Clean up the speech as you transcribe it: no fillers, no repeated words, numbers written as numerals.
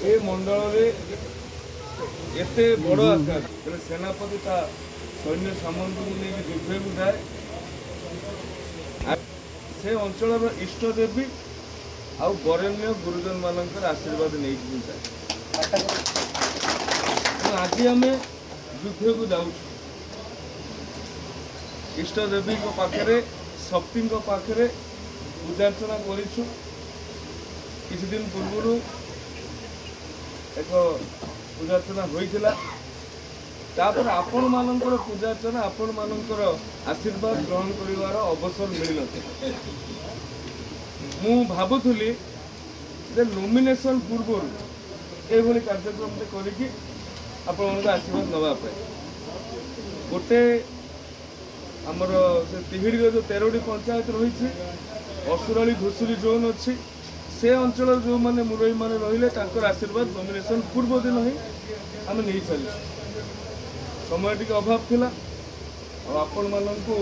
ए मंडल एते बड़ आकार सेनापति ता सैन्य सामंत को लेकिन युद्ध को जाए से अंचल इष्ट देवी आउ बरेण्य गुरुजन मानकर आशीर्वाद नहीं जाए आज आम युद्ध को जाऊँ इष्ट देवी पाखे शक्ति पाखे पूजार्चना करूँ किसी दिन पूर्व एक पूजार्चना होता तापर आपण मानकर पूजार्चना आपण मानकर आशीर्वाद ग्रहण करिवार अवसर मिल मु भावुली नॉमिनेशन पूर्व ये कार्यक्रम करके आपण आशीर्वाद नापे गोटे आमर से तिहिड़ी जो 13टी पंचायत रही असुराली घुसुरी जोन अच्छी से अंचल जो मैंने मुरई मैंने रहिले आशीर्वाद नॉमिनेशन पूर्व दिन ही आम नहीं सारी समय टी अभाव थिला आपण मानू